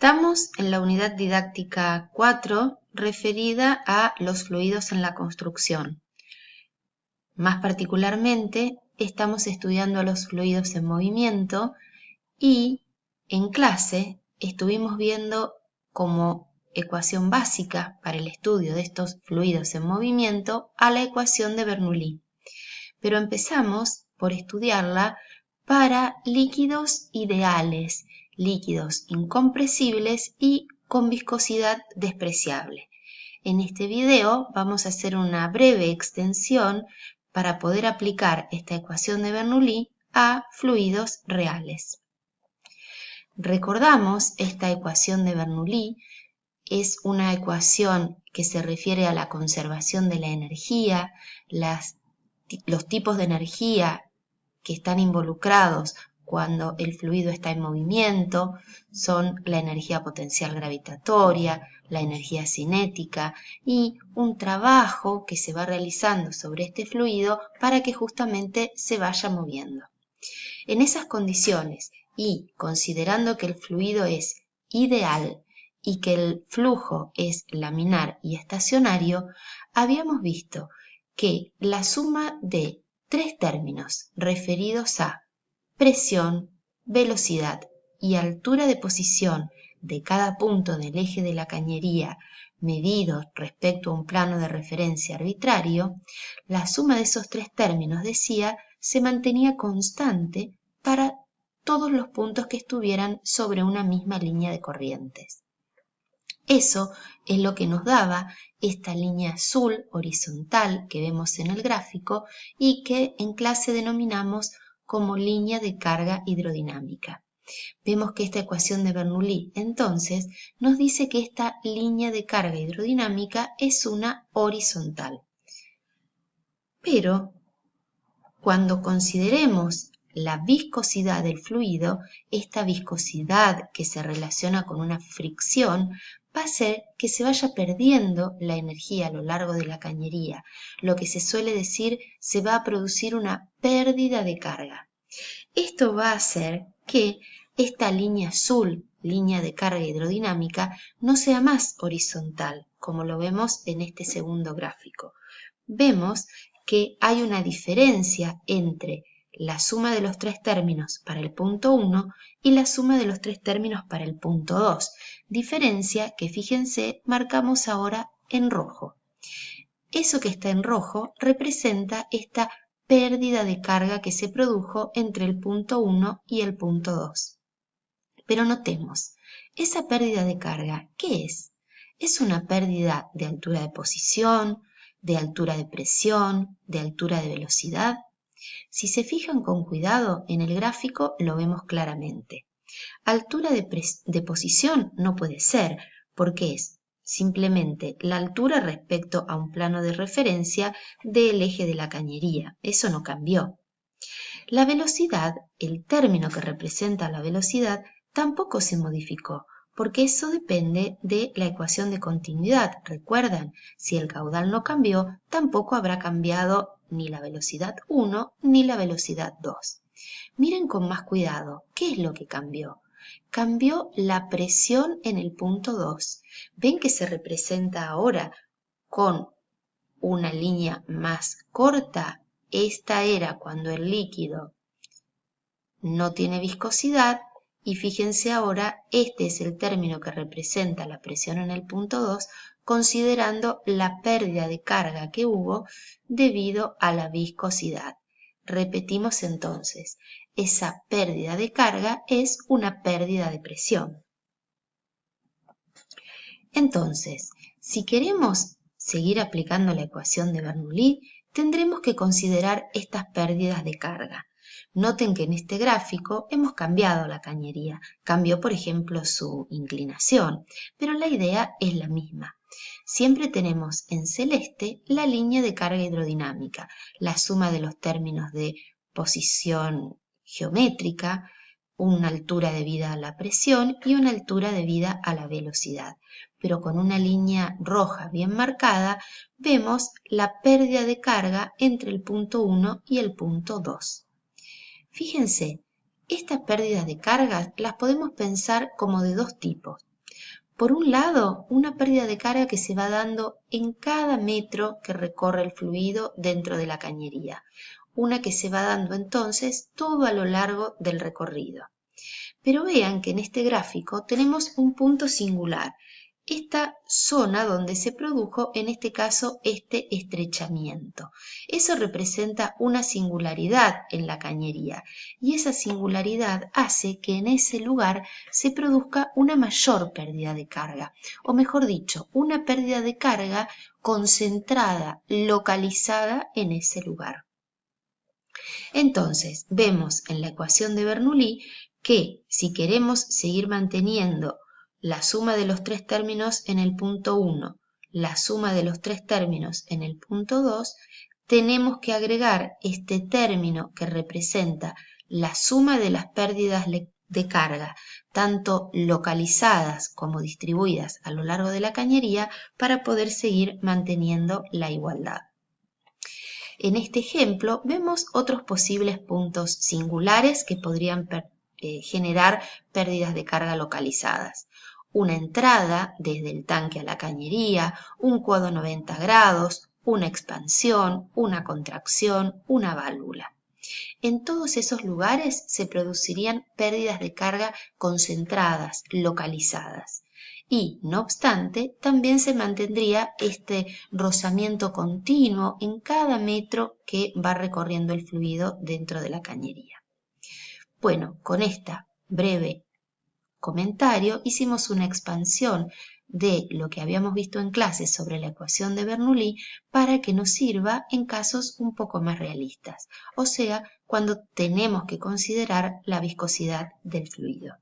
Estamos en la unidad didáctica 4 referida a los fluidos en la construcción. Más particularmente, estamos estudiando los fluidos en movimiento y en clase estuvimos viendo como ecuación básica para el estudio de estos fluidos en movimiento a la ecuación de Bernoulli. Pero empezamos por estudiarla para líquidos ideales, líquidos incompresibles y con viscosidad despreciable. En este video vamos a hacer una breve extensión para poder aplicar esta ecuación de Bernoulli a fluidos reales. Recordamos, esta ecuación de Bernoulli es una ecuación que se refiere a la conservación de la energía, los tipos de energía que están involucrados cuando el fluido está en movimiento son la energía potencial gravitatoria, la energía cinética y un trabajo que se va realizando sobre este fluido para que justamente se vaya moviendo. En esas condiciones y considerando que el fluido es ideal y que el flujo es laminar y estacionario, habíamos visto que la suma de tres términos referidos a presión, velocidad y altura de posición de cada punto del eje de la cañería medidos respecto a un plano de referencia arbitrario, la suma de esos tres términos, decía, se mantenía constante para todos los puntos que estuvieran sobre una misma línea de corrientes. Eso es lo que nos daba esta línea azul horizontal que vemos en el gráfico y que en clase denominamos como línea de carga hidrodinámica. Vemos que esta ecuación de Bernoulli, entonces, nos dice que esta línea de carga hidrodinámica es una horizontal. Pero, cuando consideremos la viscosidad del fluido, esta viscosidad que se relaciona con una fricción, va a hacer que se vaya perdiendo la energía a lo largo de la cañería. Lo que se suele decir, se va a producir una pérdida de carga. Esto va a hacer que esta línea azul, línea de carga hidrodinámica, no sea más horizontal, como lo vemos en este segundo gráfico. Vemos que hay una diferencia entre la suma de los tres términos para el punto 1 y la suma de los tres términos para el punto 2. Diferencia que, fíjense, marcamos ahora en rojo. Eso que está en rojo representa esta pérdida de carga que se produjo entre el punto 1 y el punto 2. Pero notemos, esa pérdida de carga, ¿qué es? Es una pérdida de altura de posición, de altura de presión, de altura de velocidad. Si se fijan con cuidado, en el gráfico lo vemos claramente. Altura de posición no puede ser, porque es simplemente la altura respecto a un plano de referencia del eje de la cañería. Eso no cambió. La velocidad, el término que representa la velocidad, tampoco se modificó, porque eso depende de la ecuación de continuidad. Recuerdan, si el caudal no cambió, tampoco habrá cambiado ni la velocidad 1 ni la velocidad 2. Miren con más cuidado, ¿qué es lo que cambió? Cambió la presión en el punto 2. ¿Ven que se representa ahora con una línea más corta? Esta era cuando el líquido no tiene viscosidad y fíjense ahora, este es el término que representa la presión en el punto 2, considerando la pérdida de carga que hubo debido a la viscosidad. Repetimos entonces, esa pérdida de carga es una pérdida de presión. Entonces, si queremos seguir aplicando la ecuación de Bernoulli, tendremos que considerar estas pérdidas de carga. Noten que en este gráfico hemos cambiado la cañería, cambió por ejemplo su inclinación, pero la idea es la misma. Siempre tenemos en celeste la línea de carga hidrodinámica, la suma de los términos de posición geométrica, una altura debida a la presión y una altura debida a la velocidad. Pero con una línea roja bien marcada, vemos la pérdida de carga entre el punto 1 y el punto 2. Fíjense, estas pérdidas de carga las podemos pensar como de dos tipos. Por un lado, una pérdida de carga que se va dando en cada metro que recorre el fluido dentro de la cañería, una que se va dando entonces todo a lo largo del recorrido. Pero vean que en este gráfico tenemos un punto singular, esta zona donde se produjo, en este caso, este estrechamiento. Eso representa una singularidad en la cañería y esa singularidad hace que en ese lugar se produzca una mayor pérdida de carga, o mejor dicho, una pérdida de carga concentrada, localizada en ese lugar. Entonces, vemos en la ecuación de Bernoulli que si queremos seguir manteniendo la suma de los tres términos en el punto 1, la suma de los tres términos en el punto 2, tenemos que agregar este término que representa la suma de las pérdidas de carga, tanto localizadas como distribuidas a lo largo de la cañería, para poder seguir manteniendo la igualdad. En este ejemplo vemos otros posibles puntos singulares que podrían generar pérdidas de carga localizadas. Una entrada desde el tanque a la cañería, un codo 90 grados, una expansión, una contracción, una válvula. En todos esos lugares se producirían pérdidas de carga concentradas, localizadas. Y, no obstante, también se mantendría este rozamiento continuo en cada metro que va recorriendo el fluido dentro de la cañería. Bueno, con esta breve comentario hicimos una expansión de lo que habíamos visto en clase sobre la ecuación de Bernoulli para que nos sirva en casos un poco más realistas, o sea, cuando tenemos que considerar la viscosidad del fluido.